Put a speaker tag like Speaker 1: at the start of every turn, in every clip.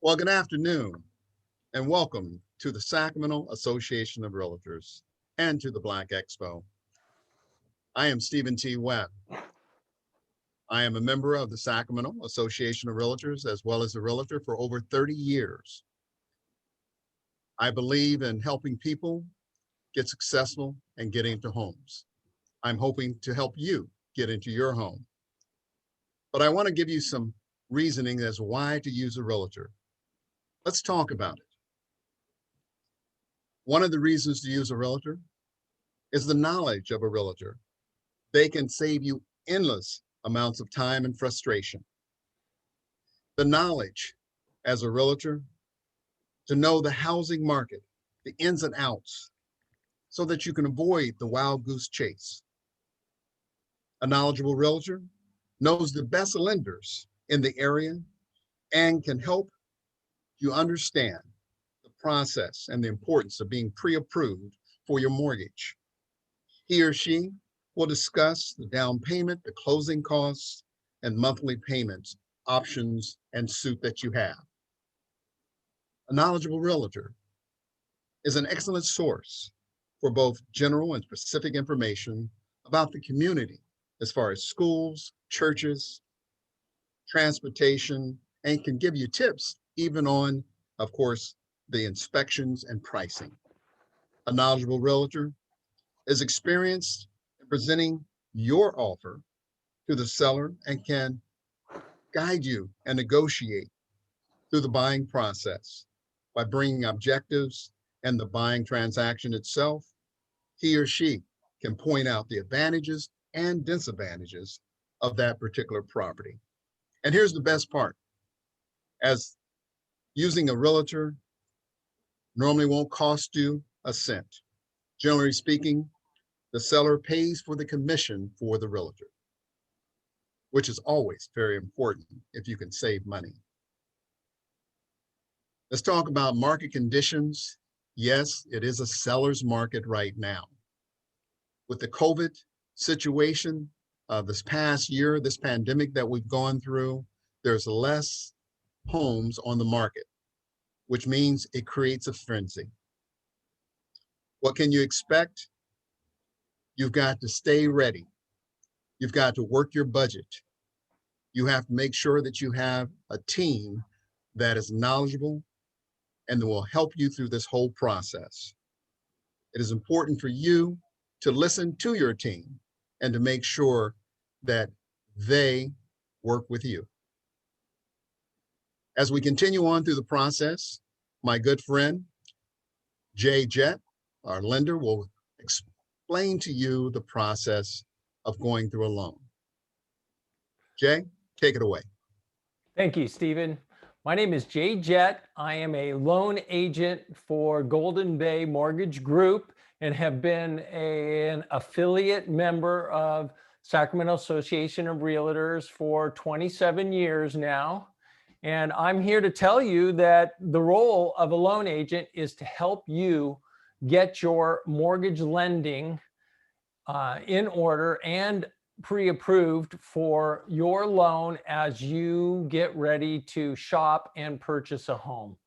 Speaker 1: Well, good afternoon and welcome to the Sacramento Association of Realtors and to the Black Expo. I am Stephen T. Webb. I am a member of the Sacramento Association of Realtors as well as a realtor for over 30 years. I believe in helping people get successful and get into homes. I'm hoping to help you get into your home. But I want to give you some reasoning as to why to use a realtor. Let's talk about it. One of the reasons to use a realtor is the knowledge of a realtor. They can save you endless amounts of time and frustration. The knowledge as a realtor to know the housing market, the ins and outs, so that you can avoid the wild goose chase. A knowledgeable realtor knows the best lenders in the area and can help you understand the process and the importance of being pre-approved for your mortgage. He or she will discuss the down payment, the closing costs, and monthly payments, options, and suit that you have. A knowledgeable realtor is an excellent source for both general and specific information about the community as far as schools, churches, transportation, and can give you tips even on, of course, the inspections and pricing. A knowledgeable realtor is experienced in presenting your offer to the seller and can guide you and negotiate through the buying process by bringing objectives and the buying transaction itself. He or she can point out the advantages and disadvantages of that particular property. And here's the best part. As using a realtor normally won't cost you a cent. Generally speaking, the seller pays for the commission for the realtor, which is always very important if you can save money. Let's talk about market conditions. Yes, it is a seller's market right now. With the COVID situation this past year, this pandemic that we've gone through, there's less homes on the market, which means it creates a frenzy. What can you expect? You've got to stay ready. You've got to work your budget. You have to make sure that you have a team that is knowledgeable and that will help you through this whole process. It is important for you to listen to your team and to make sure that they work with you. As we continue on through the process, my good friend, Jay Jett, our lender, will explain to you the process of going through a loan. Jay, take it away.
Speaker 2: Thank you, Stephen. My name is Jay Jett. I am a loan agent for Golden Bay Mortgage Group and have been an affiliate member of Sacramento Association of Realtors for 27 years now. And I'm here to tell you that the role of a loan agent is to help you get your mortgage lending in order and pre-approved for your loan as you get ready to shop and purchase a home.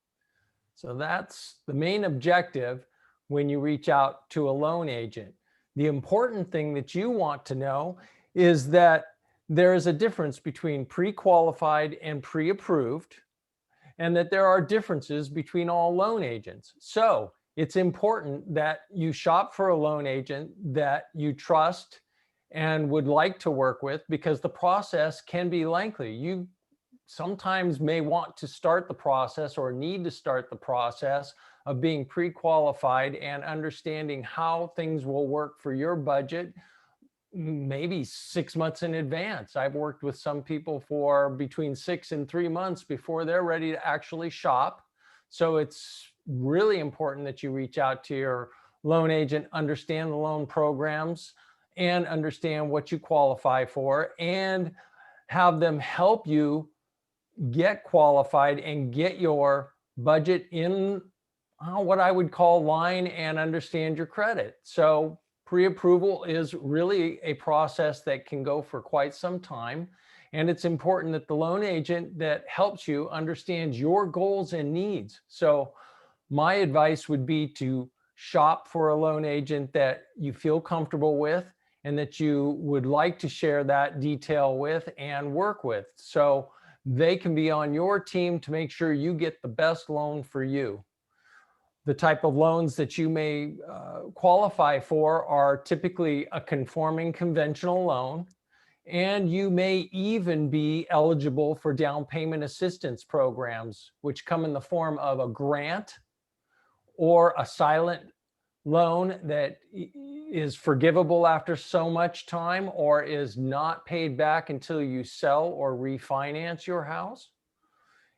Speaker 2: So that's the main objective when you reach out to a loan agent. The important thing that you want to know is that there is a difference between pre-qualified and pre-approved, and that there are differences between all loan agents. So it's important that you shop for a loan agent that you trust and would like to work with, because the process can be lengthy. You sometimes may want to start the process or need to start the process of being pre-qualified and understanding how things will work for your budget, maybe 6 months in advance. I've worked with some people for between 6 and 3 months before they're ready to actually shop. So it's really important that you reach out to your loan agent, understand the loan programs, and understand what you qualify for, and have them help you get qualified and get your budget in what I would call line and understand your credit. So pre-approval is really a process that can go for quite some time. And it's important that the loan agent that helps you understands your goals and needs. So my advice would be to shop for a loan agent that you feel comfortable with and that you would like to share that detail with and work with. So they can be on your team to make sure you get the best loan for you. The type of loans that you may qualify for are typically a conforming conventional loan, and you may even be eligible for down payment assistance programs, which come in the form of a grant or a silent loan that is forgivable after so much time or is not paid back until you sell or refinance your house.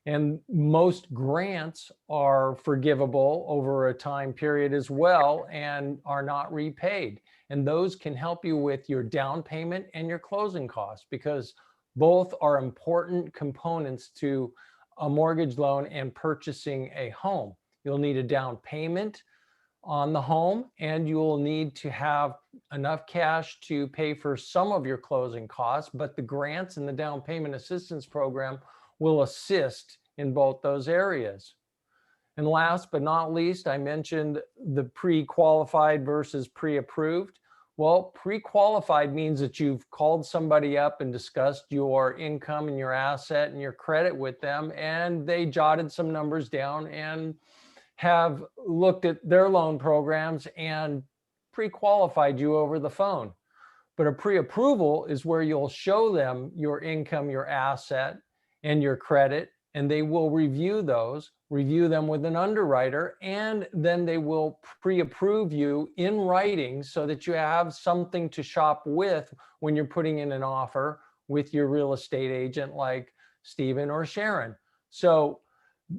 Speaker 2: And most grants are forgivable over a time period as well and are not repaid. And those can help you with your down payment and your closing costs, because both are important components to a mortgage loan and purchasing a home. You'll need a down payment on the home, and you will need to have enough cash to pay for some of your closing costs, but the grants and the down payment assistance program will assist in both those areas. And last but not least, I mentioned the pre-qualified versus pre-approved. Well, pre-qualified means that you've called somebody up and discussed your income and your asset and your credit with them, and they jotted some numbers down and have looked at their loan programs and pre-qualified you over the phone. But a pre-approval is where you'll show them your income, your asset, and your credit, and they will review them with an underwriter, and then they will pre-approve you in writing so that you have something to shop with when you're putting in an offer with your real estate agent like Stephen or Sharon. So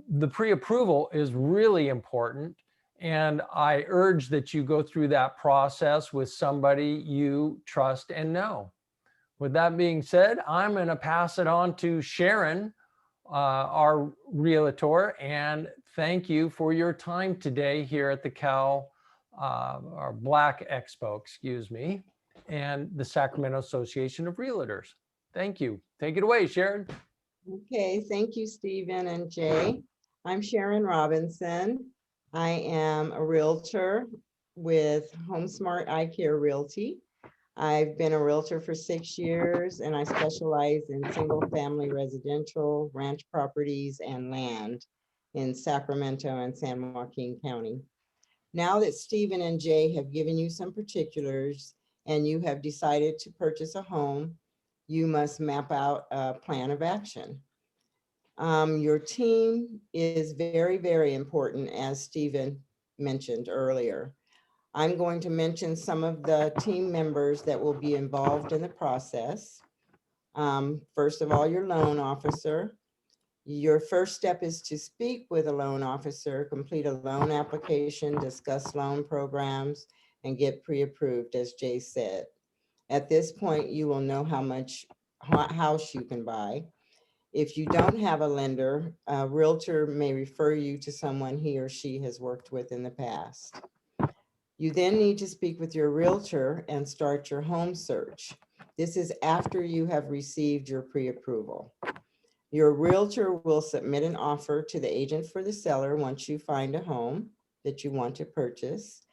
Speaker 2: the pre-approval is really important, and I urge that you go through that process with somebody you trust and know. With that being said, I'm going to pass it on to Sharon, our realtor, and thank you for your time today here at the or Black Expo, excuse me, and the Sacramento Association of Realtors. Thank you. Take it away, Sharon.
Speaker 3: Okay, thank you, Stephen and Jay. I'm Sharon Robinson. I am a realtor with HomeSmart Eye Care Realty. I've been a realtor for 6 years, and I specialize in single-family residential, ranch properties, and land in Sacramento and San Joaquin County. Now that Stephen and Jay have given you some particulars and you have decided to purchase a home, you must map out a plan of action. Your team is very, very important, as Stephen mentioned earlier. I'm going to mention some of the team members that will be involved in the process. First of all, your loan officer. Your first step is to speak with a loan officer, complete a loan application, discuss loan programs, and get pre-approved, as Jay said. At this point, you will know how much house you can buy. If you don't have a lender, a realtor may refer you to someone he or she has worked with in the past. You then need to speak with your realtor and start your home search. This is after you have received your pre-approval. Your realtor will submit an offer to the agent for the seller once you find a home that you want to purchase.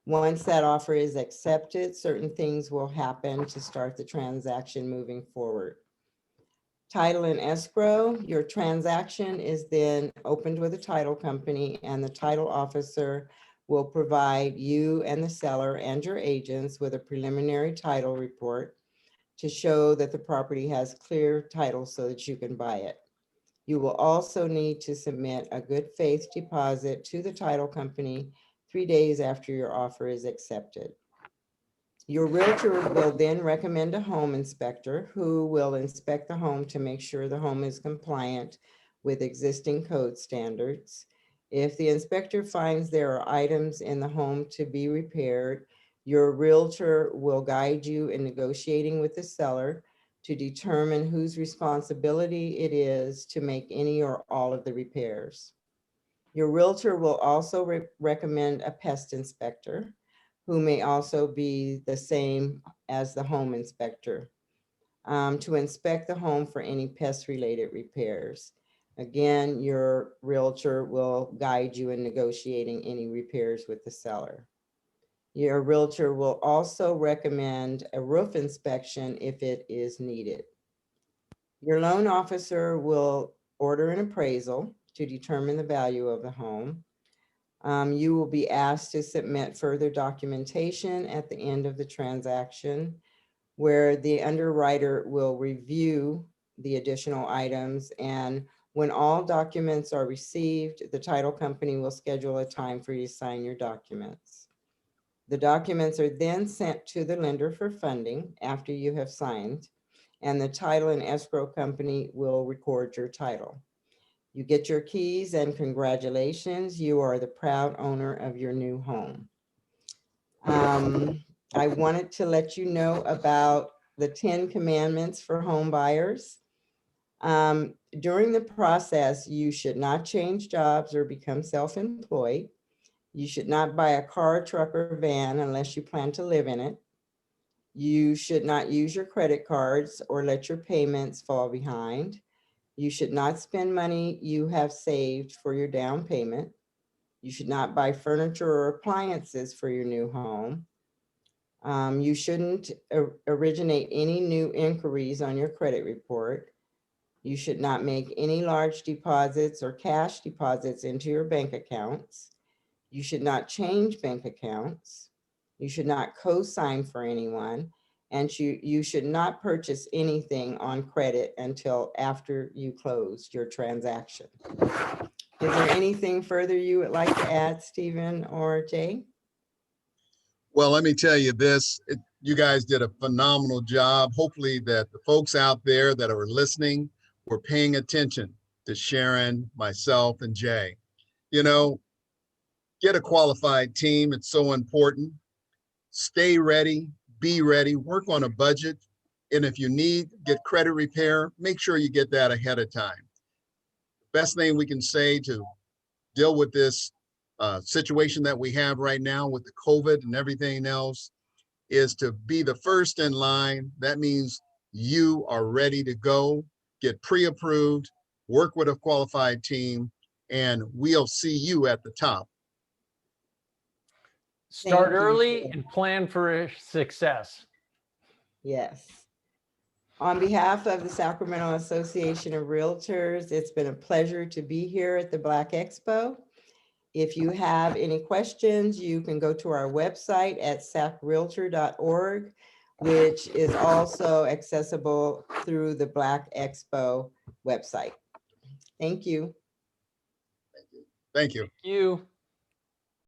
Speaker 3: Once that offer is accepted, certain things will happen to start the transaction moving forward. Title and escrow, your transaction is then opened with a title company, and the title officer will provide you and the seller and your agents with a preliminary title report to show that the property has clear title so that you can buy it. You will also need to submit a good faith deposit to the title company 3 days after your offer is accepted. Your realtor will then recommend a home inspector who will inspect the home to make sure the home is compliant with existing code standards. If the inspector finds there are items in the home to be repaired, your realtor will guide you in negotiating with the seller to determine whose responsibility it is to make any or all of the repairs. Your realtor will also recommend a pest inspector, who may also be the same as the home inspector. to inspect the home for any pest-related repairs. Again, your realtor will guide you in negotiating any repairs with the seller. Your realtor will also recommend a roof inspection if it is needed. Your loan officer will order an appraisal to determine the value of the home. You will be asked to submit further documentation at the end of the transaction, where the underwriter will review the additional items, and when all documents are received, the title company will schedule a time for you to sign your documents. The documents are then sent to the lender for funding after you have signed, and the title and escrow company will record your title. You get your keys, and congratulations, you are the proud owner of your new home. I wanted to let you know about the 10 commandments for home buyers. During the process, you should not change jobs or become self-employed. You should not buy a car, truck, or van unless you plan to live in it. You should not use your credit cards or let your payments fall behind. You should not spend money you have saved for your down payment. You should not buy furniture or appliances for your new home. You shouldn't originate any new inquiries on your credit report. You should not make any large deposits or cash deposits into your bank accounts. You should not change bank accounts. You should not co-sign for anyone. And you should not purchase anything on credit until after you close your transaction. Is there anything further you would like to add, Stephen or Jay?
Speaker 1: Well, let me tell you this, you guys did a phenomenal job. Hopefully that the folks out there that are listening were paying attention to Sharon, myself, and Jay. You know, get a qualified team. It's so important. Stay ready, be ready, work on a budget. And if you need, get credit repair, make sure you get that ahead of time. Best thing we can say to deal with this situation that we have right now with the COVID and everything else is to be the first in line. That means you are ready to go, get pre-approved, work with a qualified team, and we'll see you at the top.
Speaker 2: Start
Speaker 3: Thank you,
Speaker 2: early
Speaker 3: Jay.
Speaker 2: and plan for success.
Speaker 3: Yes. On behalf of the Sacramento Association of Realtors, it's been a pleasure to be here at the Black Expo. If you have any questions, you can go to our website at sacrealtor.org, which is also accessible through the Black Expo website. Thank you.
Speaker 1: Thank you.
Speaker 2: You.